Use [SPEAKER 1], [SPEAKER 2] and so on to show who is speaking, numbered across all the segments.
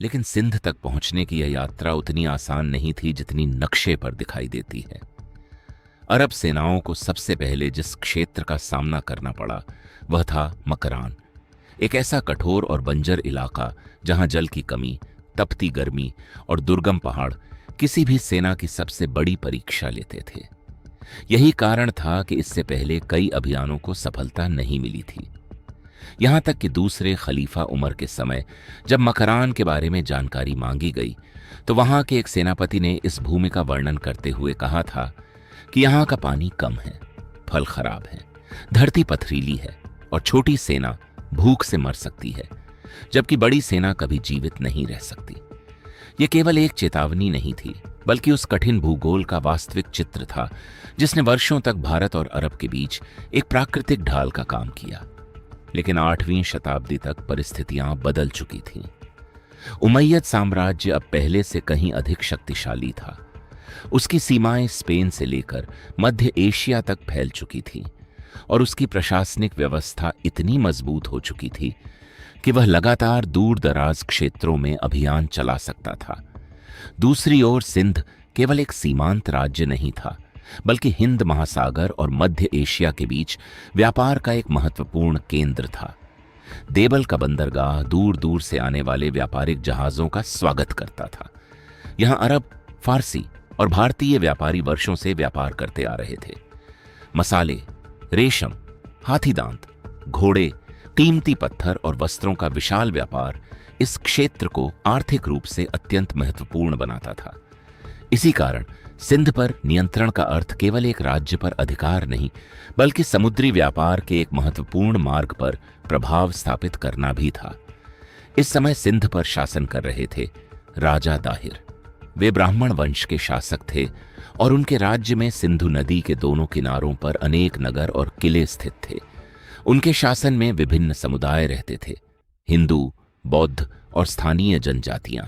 [SPEAKER 1] लेकिन सिंध तक पहुंचने की यह यात्रा उतनी आसान नहीं थी जितनी नक्शे पर दिखाई देती है। अरब सेनाओं को सबसे पहले जिस क्षेत्र का सामना करना पड़ा वह था मकरान, एक ऐसा कठोर और बंजर इलाका जहां जल की कमी, तपती गर्मी और दुर्गम पहाड़ किसी भी सेना की सबसे बड़ी परीक्षा लेते थे। यही कारण था कि इससे पहले कई अभियानों को सफलता नहीं मिली थी। यहां तक कि दूसरे खलीफा उमर के समय जब मकरान के बारे में जानकारी मांगी गई तो वहां के एक सेनापति ने इस भूमि का वर्णन करते हुए कहा था कि यहां का पानी कम है, फल खराब है, धरती पथरीली है और छोटी सेना भूख से मर सकती है, जबकि बड़ी सेना कभी जीवित नहीं रह सकती। यह केवल एक चेतावनी नहीं थी, बल्कि उस कठिन भूगोल का वास्तविक चित्र था जिसने वर्षों तक भारत और अरब के बीच एक प्राकृतिक ढाल का काम किया। लेकिन 8वीं शताब्दी तक परिस्थितियां बदल चुकी थीं। उमैयद साम्राज्य अब पहले से कहीं अधिक शक्तिशाली था। उसकी सीमाएं स्पेन से लेकर मध्य एशिया तक फैल चुकी थीं और उसकी प्रशासनिक व्यवस्था इतनी मजबूत हो चुकी थी कि वह लगातार दूर दराज क्षेत्रों में अभियान चला सकता था। दूसरी ओर सिंध केवल एक सीमांत राज्य नहीं था, बल्कि हिंद महासागर और मध्य एशिया के बीच व्यापार का एक महत्वपूर्ण केंद्र था। देवल का बंदरगाह दूर दूर से आने वाले व्यापारिक जहाजों का स्वागत करता था। यहां अरब, फारसी और भारतीय व्यापारी वर्षों से व्यापार करते आ रहे थे। मसाले, रेशम, हाथीदांत, घोड़े, कीमती पत्थर और वस्त्रों का विशाल व्यापार इस क्षेत्र को आर्थिक रूप से अत्यंत महत्वपूर्ण बनाता था। इसी कारण सिंध पर नियंत्रण का अर्थ केवल एक राज्य पर अधिकार नहीं, बल्कि समुद्री व्यापार के एक महत्वपूर्ण मार्ग पर प्रभाव स्थापित करना भी था। इस समय सिंध पर शासन कर रहे थे राजा दाहिर। वे ब्राह्मण वंश के शासक थे और उनके राज्य में सिंधु नदी के दोनों किनारों पर अनेक नगर और किले स्थित थे। उनके शासन में विभिन्न समुदाय रहते थे, हिंदू, बौद्ध और स्थानीय जनजातियां,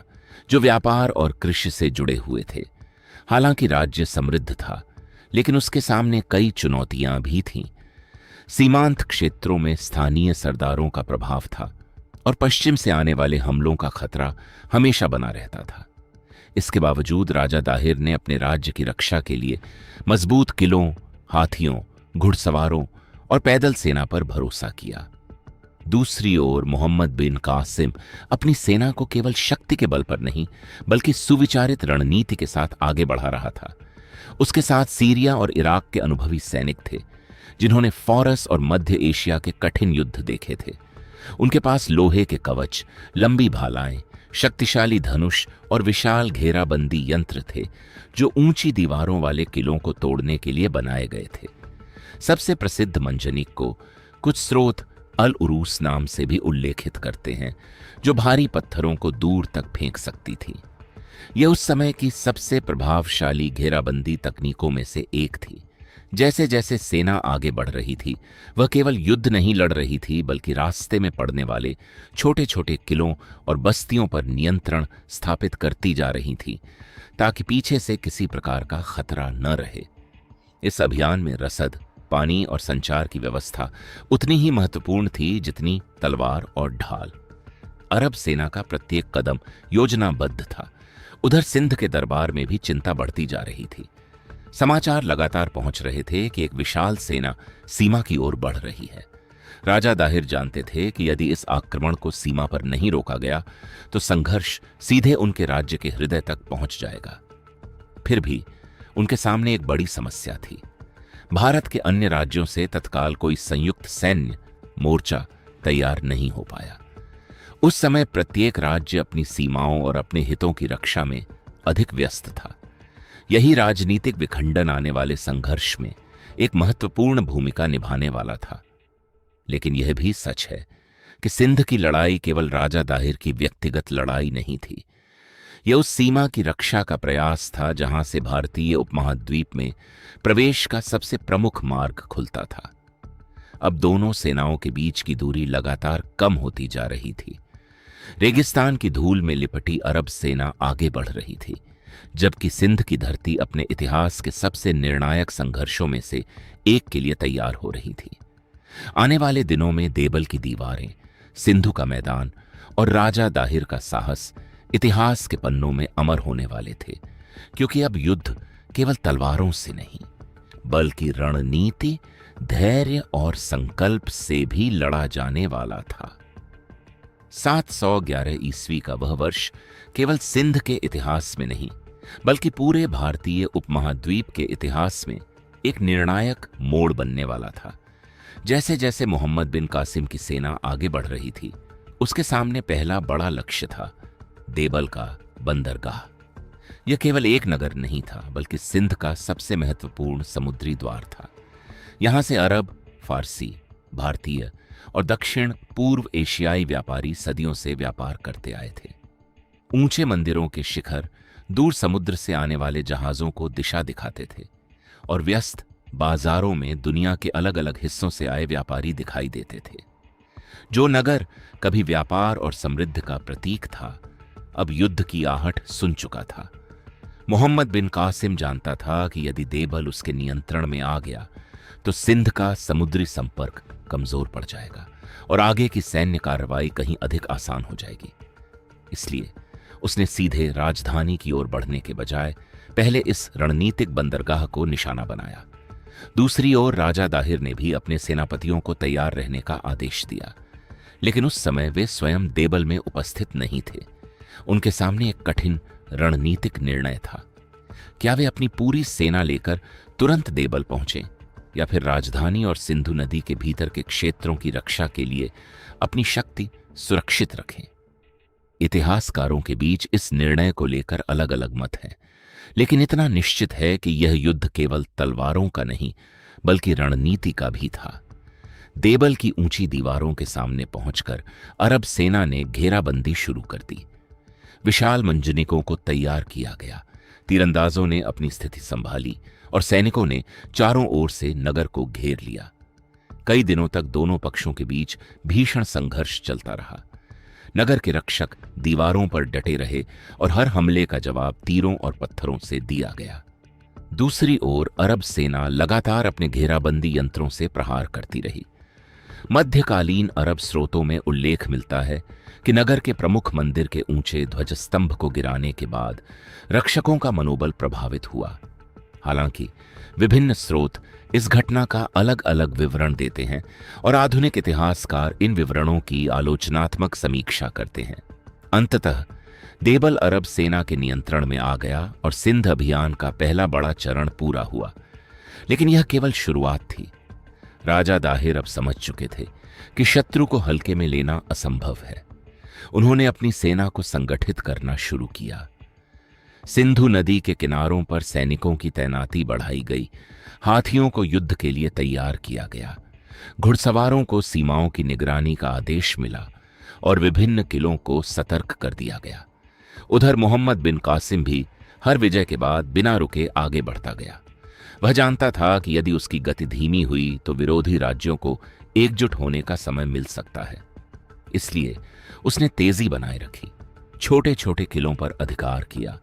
[SPEAKER 1] जो व्यापार और कृषि से जुड़े हुए थे। हालांकि राज्य समृद्ध था, लेकिन उसके सामने कई चुनौतियां भी थीं। सीमांत क्षेत्रों में स्थानीय सरदारों का प्रभाव था और पश्चिम से आने वाले हमलों का खतरा हमेशा बना रहता था। इसके बावजूद राजा दाहिर ने अपने राज्य की रक्षा के लिए मजबूत किलों, हाथियों, घुड़सवारों और पैदल सेना पर भरोसा किया। दूसरी ओर मोहम्मद बिन कासिम अपनी सेना को केवल शक्ति के बल पर नहीं, बल्कि सुविचारित रणनीति के साथ आगे बढ़ा रहा था। उसके साथ सीरिया और इराक के अनुभवी सैनिक थे, जिन्होंने फारस और मध्य एशिया के कठिन युद्ध देखे थे। उनके पास लोहे के कवच, लंबी भालाएं, शक्तिशाली धनुष और विशाल घेराबंदी यंत्र थे, जो ऊंची दीवारों वाले किलों को तोड़ने के लिए बनाए गए थे। सबसे प्रसिद्ध मंजनीक को कुछ स्रोत अल उरूस नाम से भी उल्लेखित करते हैं, जो भारी पत्थरों को दूर तक फेंक सकती थी। यह उस समय की सबसे प्रभावशाली घेराबंदी तकनीकों में से एक थी। जैसे जैसे सेना आगे बढ़ रही थी, वह केवल युद्ध नहीं लड़ रही थी, बल्कि रास्ते में पड़ने वाले छोटे छोटे किलों और बस्तियों पर नियंत्रण स्थापित करती जा रही थी, ताकि पीछे से किसी प्रकार का खतरा न रहे। इस अभियान में रसद, पानी और संचार की व्यवस्था उतनी ही महत्वपूर्ण थी जितनी तलवार और ढाल। अरब सेना का प्रत्येक कदम योजनाबद्ध था। उधर सिंध के दरबार में भी चिंता बढ़ती जा रही थी। समाचार लगातार पहुंच रहे थे कि एक विशाल सेना सीमा की ओर बढ़ रही है। राजा दाहिर जानते थे कि यदि इस आक्रमण को सीमा पर नहीं रोका गया तो संघर्ष सीधे उनके राज्य के हृदय तक पहुंच जाएगा। फिर भी उनके सामने एक बड़ी समस्या थी। भारत के अन्य राज्यों से तत्काल कोई संयुक्त सैन्य मोर्चा तैयार नहीं हो पाया। उस समय प्रत्येक राज्य अपनी सीमाओं और अपने हितों की रक्षा में अधिक व्यस्त था। यही राजनीतिक विखंडन आने वाले संघर्ष में एक महत्वपूर्ण भूमिका निभाने वाला था। लेकिन यह भी सच है कि सिंध की लड़ाई केवल राजा दाहिर की व्यक्तिगत लड़ाई नहीं थी। यह उस सीमा की रक्षा का प्रयास था जहां से भारतीय उपमहाद्वीप में प्रवेश का सबसे प्रमुख मार्ग खुलता था। अब दोनों सेनाओं के बीच की दूरी लगातार कम होती जा रही थी। रेगिस्तान की धूल में लिपटी अरब सेना आगे बढ़ रही थी, जबकि सिंध की धरती अपने इतिहास के सबसे निर्णायक संघर्षों में से एक के लिए तैयार हो रही थी। आने वाले दिनों में देवल की दीवारें, सिंधु का मैदान और राजा दाहिर का साहस इतिहास के पन्नों में अमर होने वाले थे, क्योंकि अब युद्ध केवल तलवारों से नहीं बल्कि रणनीति, धैर्य और संकल्प से भी लड़ा जाने वाला था। 711 ईस्वी का वह वर्ष केवल सिंध के इतिहास में नहीं बल्कि पूरे भारतीय उपमहाद्वीप के इतिहास में एक निर्णायक मोड़ बनने वाला था। जैसे जैसे मोहम्मद बिन कासिम की सेना आगे बढ़ रही थी, उसके सामने पहला बड़ा लक्ष्य था देवल का बंदरगाह। यह केवल एक नगर नहीं था बल्कि सिंध का सबसे महत्वपूर्ण समुद्री द्वार था। यहां से अरब, फारसी, भारतीय और दक्षिण पूर्व एशियाई व्यापारी सदियों से व्यापार करते आए थे। ऊंचे मंदिरों के शिखर दूर समुद्र से आने वाले जहाजों को दिशा दिखाते थे और व्यस्त बाजारों में दुनिया के अलग अलग हिस्सों से आए व्यापारी दिखाई देते थे। जो नगर कभी व्यापार और समृद्धि का प्रतीक था, अब युद्ध की आहट सुन चुका था। मोहम्मद बिन कासिम जानता था कि यदि देवल उसके नियंत्रण में आ गया तो सिंध का समुद्री संपर्क कमजोर पड़ जाएगा और आगे की सैन्य कार्रवाई कहीं अधिक आसान हो जाएगी। इसलिए उसने सीधे राजधानी की ओर बढ़ने के बजाय पहले इस रणनीतिक बंदरगाह को निशाना बनाया। दूसरी ओर राजा दाहिर ने भी अपने सेनापतियों को तैयार रहने का आदेश दिया, लेकिन उस समय वे स्वयं देवल में उपस्थित नहीं थे। उनके सामने एक कठिन रणनीतिक निर्णय था। क्या वे अपनी पूरी सेना लेकर तुरंत देवल पहुंचे या फिर राजधानी और सिंधु नदी के भीतर के क्षेत्रों की रक्षा के लिए अपनी शक्ति सुरक्षित रखें? इतिहासकारों के बीच इस निर्णय को लेकर अलग अलग मत हैं, लेकिन इतना निश्चित है कि यह युद्ध केवल तलवारों का नहीं बल्कि रणनीति का भी था। देवल की ऊंची दीवारों के सामने पहुंचकर अरब सेना ने घेराबंदी शुरू कर दी। विशाल मंजनिकों को तैयार किया गया, तीरंदाजों ने अपनी स्थिति संभाली और सैनिकों ने चारों ओर से नगर को घेर लिया। कई दिनों तक दोनों पक्षों के बीच भीषण संघर्ष चलता रहा। नगर के रक्षक दीवारों पर डटे रहे और हर हमले का जवाब तीरों और पत्थरों से दिया गया। दूसरी ओर अरब सेना लगातार अपने घेराबंदी यंत्रों से प्रहार करती रही। मध्यकालीन अरब स्रोतों में उल्लेख मिलता है कि नगर के प्रमुख मंदिर के ऊंचे ध्वजस्तंभ को गिराने के बाद रक्षकों का मनोबल प्रभावित हुआ। हालांकि विभिन्न स्रोत इस घटना का अलग अलग विवरण देते हैं और आधुनिक इतिहासकार इन विवरणों की आलोचनात्मक समीक्षा करते हैं। अंततः देवल अरब सेना के नियंत्रण में आ गया और सिंध अभियान का पहला बड़ा चरण पूरा हुआ। लेकिन यह केवल शुरुआत थी। राजा दाहिर अब समझ चुके थे कि शत्रु को हल्के में लेना असंभव है। उन्होंने अपनी सेना को संगठित करना शुरू किया। सिंधु नदी के किनारों पर सैनिकों की तैनाती बढ़ाई गई, हाथियों को युद्ध के लिए तैयार किया गया, घुड़सवारों को सीमाओं की निगरानी का आदेश मिला और विभिन्न किलों को सतर्क कर दिया गया। उधर मोहम्मद बिन कासिम भी हर विजय के बाद बिना रुके आगे बढ़ता गया। वह जानता था कि यदि उसकी गति धीमी हुई तो विरोधी राज्यों को एकजुट होने का समय मिल सकता है। इसलिए उसने तेजी बनाए रखी, छोटे छोटे किलों पर अधिकार किया,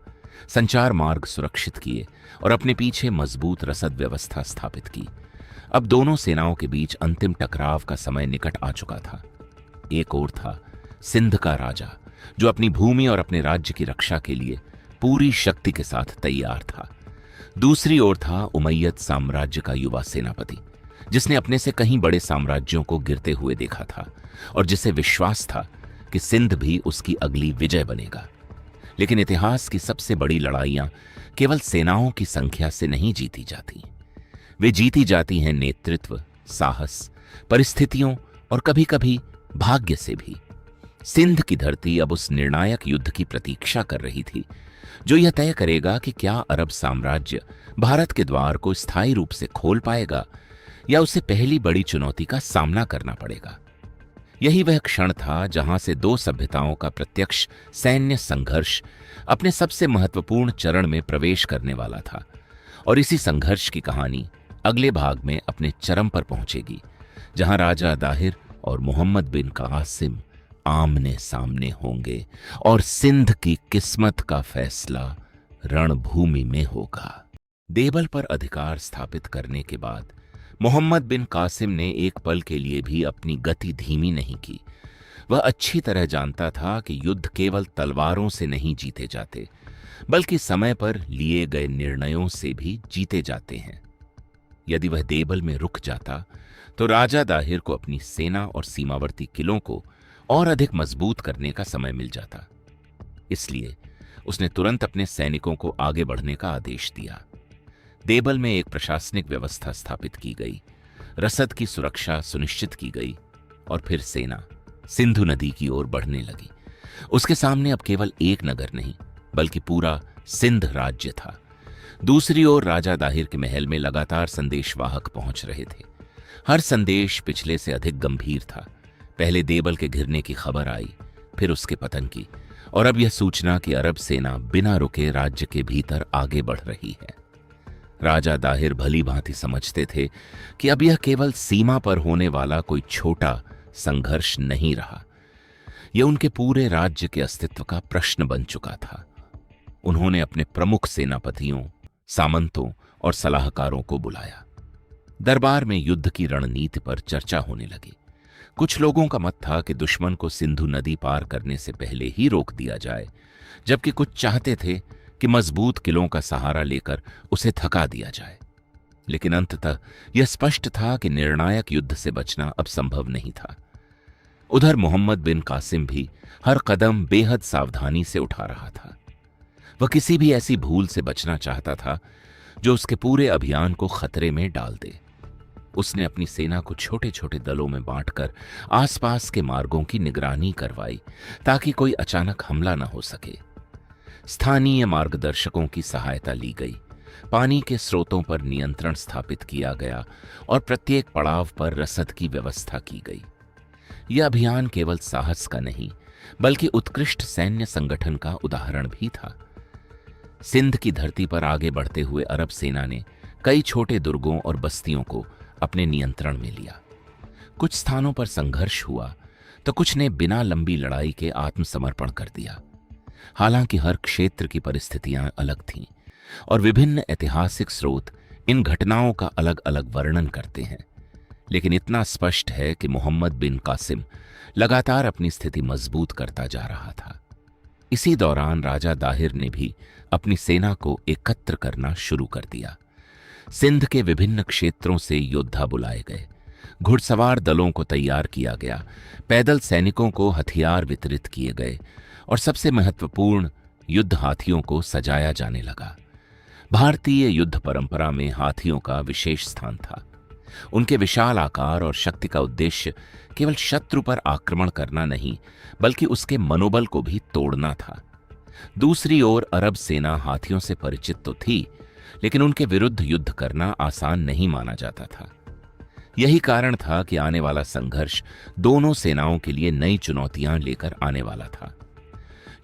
[SPEAKER 1] संचार मार्ग सुरक्षित किए और अपने पीछे मजबूत रसद व्यवस्था स्थापित की। अब दोनों सेनाओं के बीच अंतिम टकराव का समय निकट आ चुका था। एक ओर था सिंध का राजा, जो अपनी भूमि और अपने राज्य की रक्षा के लिए पूरी शक्ति के साथ तैयार था। दूसरी ओर था उमैयद साम्राज्य का युवा सेनापति, जिसने अपने से कहीं बड़े साम्राज्यों को गिरते हुए देखा था और जिसे विश्वास था कि सिंध भी उसकी अगली विजय बनेगा। लेकिन इतिहास की सबसे बड़ी लड़ाइयां केवल सेनाओं की संख्या से नहीं जीती जाती। वे जीती जाती हैं नेतृत्व, साहस, परिस्थितियों और कभी कभी भाग्य से भी। सिंध की धरती अब उस निर्णायक युद्ध की प्रतीक्षा कर रही थी, जो यह तय करेगा कि क्या अरब साम्राज्य भारत के द्वार को स्थायी रूप से खोल पाएगा या उसे पहली बड़ी चुनौती का सामना करना पड़ेगा। यही वह क्षण था जहां से दो सभ्यताओं का प्रत्यक्ष सैन्य संघर्ष अपने सबसे महत्वपूर्ण चरण में प्रवेश करने वाला था। और इसी संघर्ष की कहानी अगले भाग में अपने चरम पर पहुंचेगी, जहां राजा दाहिर और मोहम्मद बिन कासिम आमने सामने होंगे और सिंध की किस्मत का फैसला रणभूमि में होगा। देवल पर अधिकार स्थापित करने के बाद मोहम्मद बिन कासिम ने एक पल के लिए भी अपनी गति धीमी नहीं की। वह अच्छी तरह जानता था कि युद्ध केवल तलवारों से नहीं जीते जाते, बल्कि समय पर लिए गए निर्णयों से भी जीते जाते हैं। यदि वह देबल में रुक जाता तो राजा दाहिर को अपनी सेना और सीमावर्ती किलों को और अधिक मजबूत करने का समय मिल जाता। इसलिए उसने तुरंत अपने सैनिकों को आगे बढ़ने का आदेश दिया। देबल में एक प्रशासनिक व्यवस्था स्थापित की गई, रसद की सुरक्षा सुनिश्चित की गई और फिर सेना सिंधु नदी की ओर बढ़ने लगी। उसके सामने अब केवल एक नगर नहीं बल्कि पूरा सिंध राज्य था। दूसरी ओर राजा दाहिर के महल में लगातार संदेशवाहक पहुंच रहे थे। हर संदेश पिछले से अधिक गंभीर था। पहले देबल के घिरने की खबर आई, फिर उसके पतन की, और अब यह सूचना कि अरब सेना बिना रुके राज्य के भीतर आगे बढ़ रही है। राजा दाहिर भली भांति समझते थे कि अब यह केवल सीमा पर होने वाला कोई छोटा संघर्ष नहीं रहा, यह उनके पूरे राज्य के अस्तित्व का प्रश्न बन चुका था। उन्होंने अपने प्रमुख सेनापतियों, सामंतों और सलाहकारों को बुलाया। दरबार में युद्ध की रणनीति पर चर्चा होने लगी। कुछ लोगों का मत था कि दुश्मन को सिंधु नदी पार करने से पहले ही रोक दिया जाए, जबकि कुछ चाहते थे कि मजबूत किलों का सहारा लेकर उसे थका दिया जाए। लेकिन अंततः यह स्पष्ट था कि निर्णायक युद्ध से बचना अब संभव नहीं था। उधर मोहम्मद बिन कासिम भी हर कदम बेहद सावधानी से उठा रहा था। वह किसी भी ऐसी भूल से बचना चाहता था जो उसके पूरे अभियान को खतरे में डाल दे। उसने अपनी सेना को छोटे छोटे दलों में बांटकर आसपास के मार्गों की निगरानी करवाई ताकि कोई अचानक हमला न हो सके। स्थानीय मार्गदर्शकों की सहायता ली गई, पानी के स्रोतों पर नियंत्रण स्थापित किया गया और प्रत्येक पड़ाव पर रसद की व्यवस्था की गई। यह अभियान केवल साहस का नहीं बल्कि उत्कृष्ट सैन्य संगठन का उदाहरण भी था। सिंध की धरती पर आगे बढ़ते हुए अरब सेना ने कई छोटे दुर्गों और बस्तियों को अपने नियंत्रण में लिया। कुछ स्थानों पर संघर्ष हुआ तो कुछ ने बिना लंबी लड़ाई के आत्मसमर्पण कर दिया। हालांकि हर क्षेत्र की परिस्थितियां अलग थीं और विभिन्न ऐतिहासिक स्रोत इन घटनाओं का अलग अलग वर्णन करते हैं, लेकिन इतना स्पष्ट है कि मोहम्मद बिन कासिम लगातार अपनी स्थिति मजबूत करता जा रहा था। इसी दौरान राजा दाहिर ने भी अपनी सेना को एकत्र करना शुरू कर दिया। सिंध के विभिन्न क्षेत्रों से योद्धा बुलाए गए, घुड़सवार दलों को तैयार किया गया, पैदल सैनिकों को हथियार वितरित किए गए और सबसे महत्वपूर्ण युद्ध हाथियों को सजाया जाने लगा। भारतीय युद्ध परंपरा में हाथियों का विशेष स्थान था। उनके विशाल आकार और शक्ति का उद्देश्य केवल शत्रु पर आक्रमण करना नहीं बल्कि उसके मनोबल को भी तोड़ना था। दूसरी ओर अरब सेना हाथियों से परिचित तो थी, लेकिन उनके विरुद्ध युद्ध करना आसान नहीं माना जाता था। यही कारण था कि आने वाला संघर्ष दोनों सेनाओं के लिए नई चुनौतियां लेकर आने वाला था।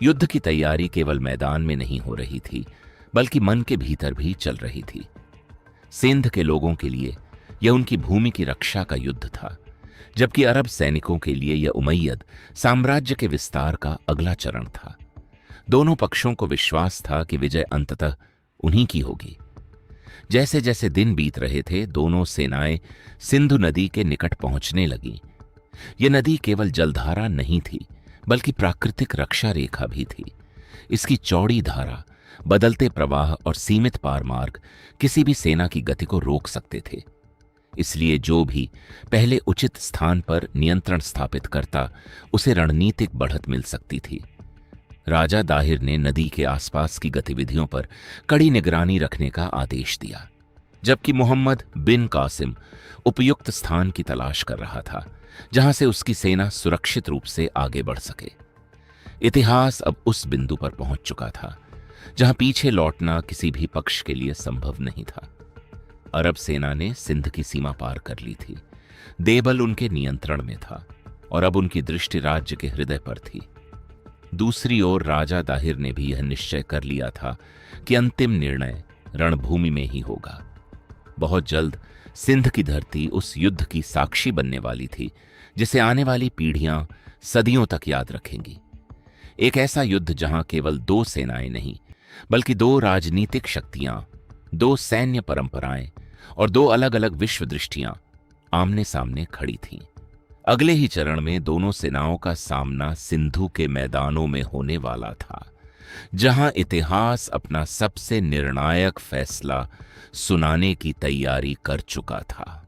[SPEAKER 1] युद्ध की तैयारी केवल मैदान में नहीं हो रही थी बल्कि मन के भीतर भी चल रही थी। सिंध के लोगों के लिए यह उनकी भूमि की रक्षा का युद्ध था, जबकि अरब सैनिकों के लिए यह उमैयद साम्राज्य के विस्तार का अगला चरण था। दोनों पक्षों को विश्वास था कि विजय अंततः उन्हीं की होगी। जैसे जैसे दिन बीत रहे थे, दोनों सेनाएं सिंधु नदी के निकट पहुंचने लगीं। यह नदी केवल जलधारा नहीं थी बल्कि प्राकृतिक रक्षा रेखा भी थी। इसकी चौड़ी धारा, बदलते प्रवाह और सीमित पारमार्ग किसी भी सेना की गति को रोक सकते थे। इसलिए जो भी पहले उचित स्थान पर नियंत्रण स्थापित करता, उसे रणनीतिक बढ़त मिल सकती थी। राजा दाहिर ने नदी के आसपास की गतिविधियों पर कड़ी निगरानी रखने का आदेश दिया, जबकि मोहम्मद बिन कासिम उपयुक्त स्थान की तलाश कर रहा था जहां से उसकी सेना सुरक्षित रूप से आगे बढ़ सके। इतिहास अब उस बिंदु पर पहुंच चुका था जहां पीछे लौटना किसी भी पक्ष के लिए संभव नहीं था। अरब सेना ने सिंध की सीमा पार कर ली थी। देबल उनके नियंत्रण में था और अब उनकी दृष्टि राज्य के हृदय पर थी। दूसरी ओर राजा दाहिर ने भी यह निश्चय कर लिया था कि अंतिम निर्णय रणभूमि में ही होगा। बहुत जल्द सिंध की धरती उस युद्ध की साक्षी बनने वाली थी जिसे आने वाली पीढ़ियां सदियों तक याद रखेंगी। एक ऐसा युद्ध जहां केवल दो सेनाएं नहीं बल्कि दो राजनीतिक शक्तियां, दो सैन्य परंपराएं और दो अलग अलग विश्व दृष्टियां आमने सामने खड़ी थीं। अगले ही चरण में दोनों सेनाओं का सामना सिंधु के मैदानों में होने वाला था, जहां इतिहास अपना सबसे निर्णायक फैसला सुनाने की तैयारी कर चुका था।